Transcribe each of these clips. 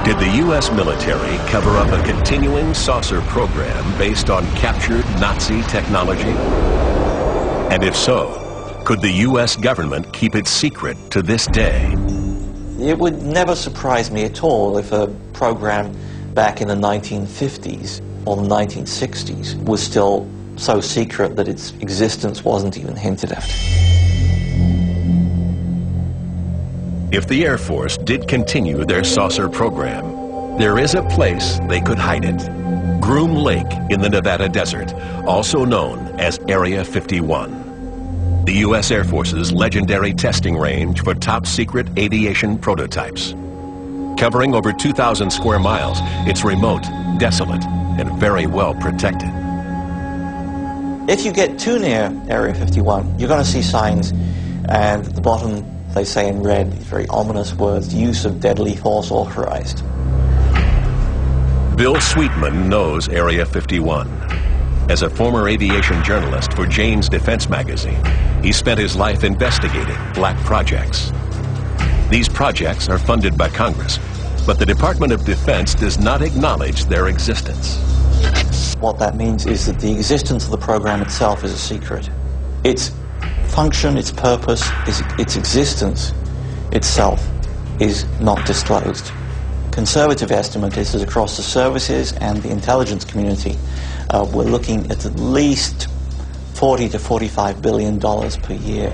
Did the U.S. military cover up a continuing saucer program based on captured Nazi technology? And if so, could the U.S. government keep it secret to this day? It would never surprise me at all if a program back in the 1950s or the 1960s was still so secret that its existence wasn't even hinted at. If the Air Force did continue their saucer program, there is a place they could hide it. Groom Lake in the Nevada desert, also known as Area 51. The U.S. Air Force's legendary testing range for top-secret aviation prototypes. Covering over 2,000 square miles, it's remote, desolate, and very well protected. If you get too near Area 51, you're going to see signs, and at the bottom they say in red these very ominous words, use of deadly force authorized. Bill Sweetman knows Area 51. As a former aviation journalist for Jane's Defense magazine, he spent his life investigating black projects. These projects are funded by Congress, but the Department of Defense does not acknowledge their existence. What that means is that the existence of the program itself is a secret. Its function, its purpose, its existence itself is not disclosed. Conservative estimate is that across the services and the intelligence community, we're looking at least $40 to $45 billion per year.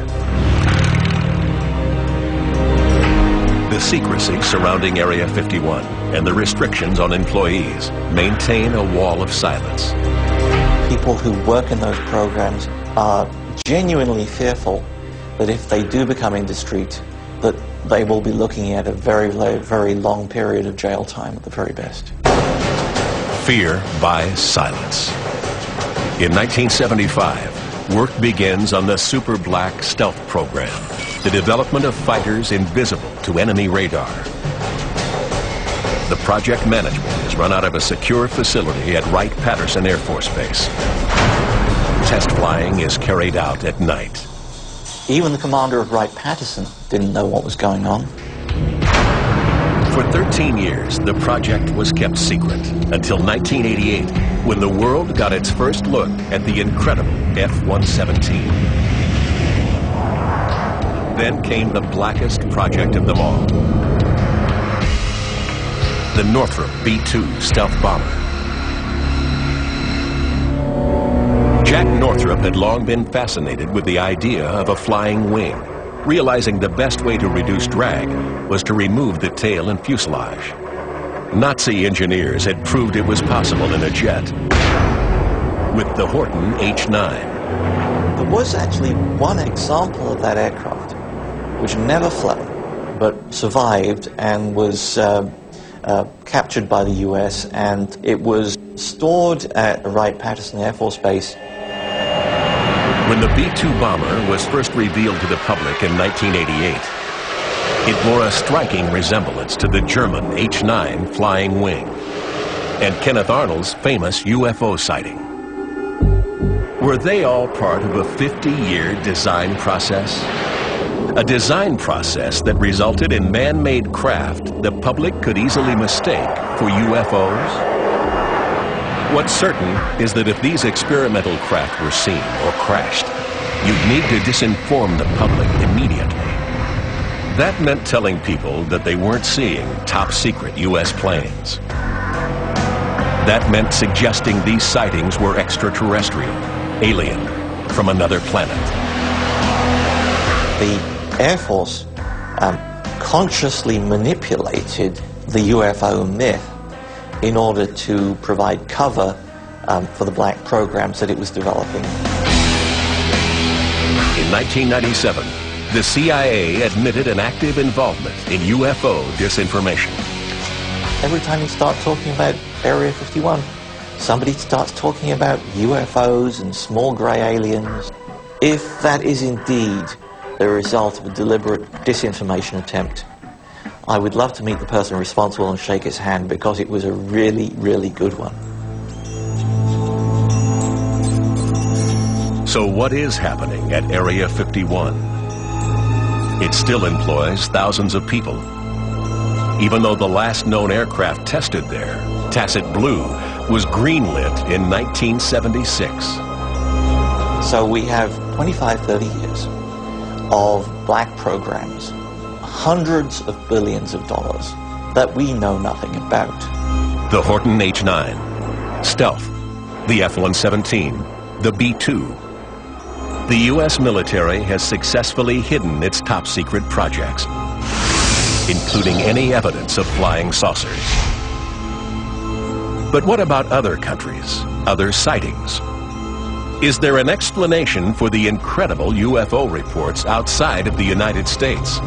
The secrecy surrounding Area 51 and the restrictions on employees maintain a wall of silence. People who work in those programs are genuinely fearful that if they do become indiscreet, that they will be looking at a very long period of jail time at the very best. Fear by silence. In 1975, work begins on the Super Black Stealth program, the development of fighters invisible to enemy radar. The project management is run out of a secure facility at Wright-Patterson Air Force Base. Test flying is carried out at night. Even the commander of Wright-Patterson didn't know what was going on. For 13 years, the project was kept secret until 1988, when the world got its first look at the incredible F-117. Then came the blackest project of them all. The Northrop B-2 stealth bomber. Jack Northrop had long been fascinated with the idea of a flying wing, realizing the best way to reduce drag was to remove the tail and fuselage. Nazi engineers had proved it was possible in a jet with the Horton H-9. There was actually one example of that aircraft which never flew but survived and was captured by the US, and it was stored at Wright-Patterson Air Force Base. When the B-2 bomber was first revealed to the public in 1988, it bore a striking resemblance to the German H-9 flying wing and Kenneth Arnold's famous UFO sighting. Were they all part of a 50-year design process? A design process that resulted in man-made craft the public could easily mistake for UFOs? What's certain is that if these experimental craft were seen or crashed, you'd need to disinform the public immediately. That meant telling people that they weren't seeing top-secret U.S. planes. That meant suggesting these sightings were extraterrestrial, alien, from another planet. The Air Force consciously manipulated the UFO myth in order to provide cover for the black programs that it was developing. In 1997, the CIA admitted an active involvement in UFO disinformation. Every time you start talking about Area 51, somebody starts talking about UFOs and small grey aliens. If that is indeed the result of a deliberate disinformation attempt, I would love to meet the person responsible and shake his hand, because it was a really, really good one. So what is happening at Area 51? It still employs thousands of people. even though the last known aircraft tested there, Tacit Blue, was greenlit in 1976. So we have 25, 30 years of black programs, hundreds of billions of dollars that we know nothing about. The Horton H-9, Stealth, the F-117, the B-2. The U.S. military has successfully hidden its top-secret projects, including any evidence of flying saucers. But what about other countries, other sightings? Is there an explanation for the incredible UFO reports outside of the United States?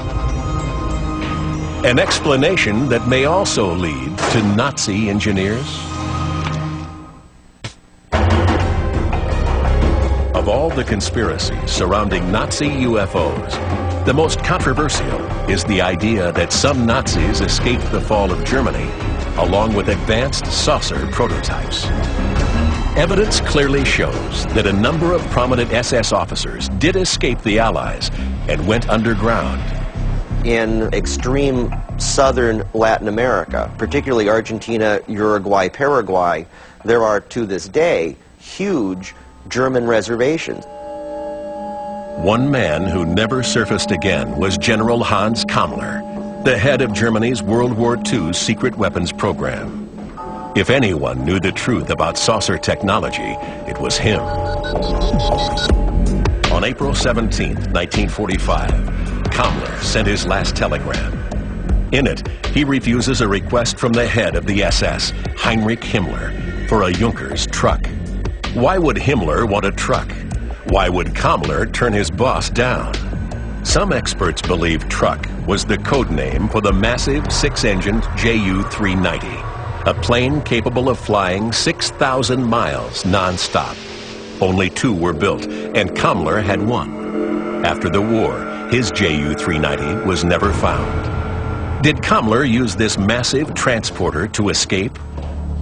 An explanation that may also lead to Nazi engineers? Of all the conspiracies surrounding Nazi UFOs, the most controversial is the idea that some Nazis escaped the fall of Germany along with advanced saucer prototypes. Evidence clearly shows that a number of prominent SS officers did escape the Allies and went underground. In extreme southern Latin America, particularly Argentina, Uruguay, Paraguay, there are to this day huge German reservations. One man who never surfaced again was General Hans Kammler, the head of Germany's World War II secret weapons program. If anyone knew the truth about saucer technology, it was him. On April 17, 1945, Kammler sent his last telegram. In it, he refuses a request from the head of the SS, Heinrich Himmler, for a Junkers truck. Why would Himmler want a truck? Why would Kammler turn his boss down? Some experts believe truck was the code name for the massive six-engined Ju-390, a plane capable of flying 6,000 miles non-stop. Only two were built, and Kammler had one. After the war, his Ju-390 was never found. Did Kammler use this massive transporter to escape?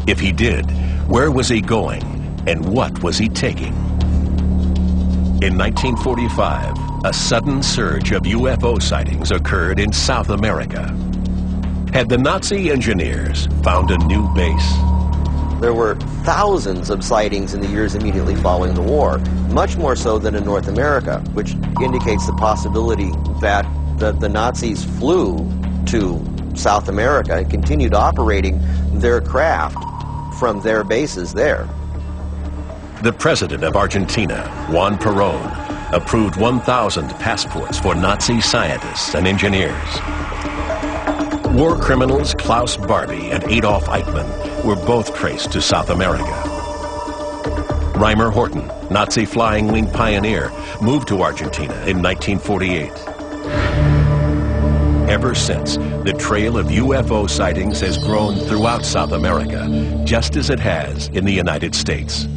If he did, where was he going, and what was he taking? In 1945, a sudden surge of UFO sightings occurred in South America. Had the Nazi engineers found a new base? There were thousands of sightings in the years immediately following the war, much more so than in North America, which indicates the possibility that the Nazis flew to South America and continued operating their craft from their bases there. The president of Argentina, Juan Perón, approved 1,000 passports for Nazi scientists and engineers. War criminals Klaus Barbie and Adolf Eichmann were both traced to South America. Reimer Horton, Nazi flying wing pioneer, moved to Argentina in 1948. Ever since, the trail of UFO sightings has grown throughout South America, just as it has in the United States.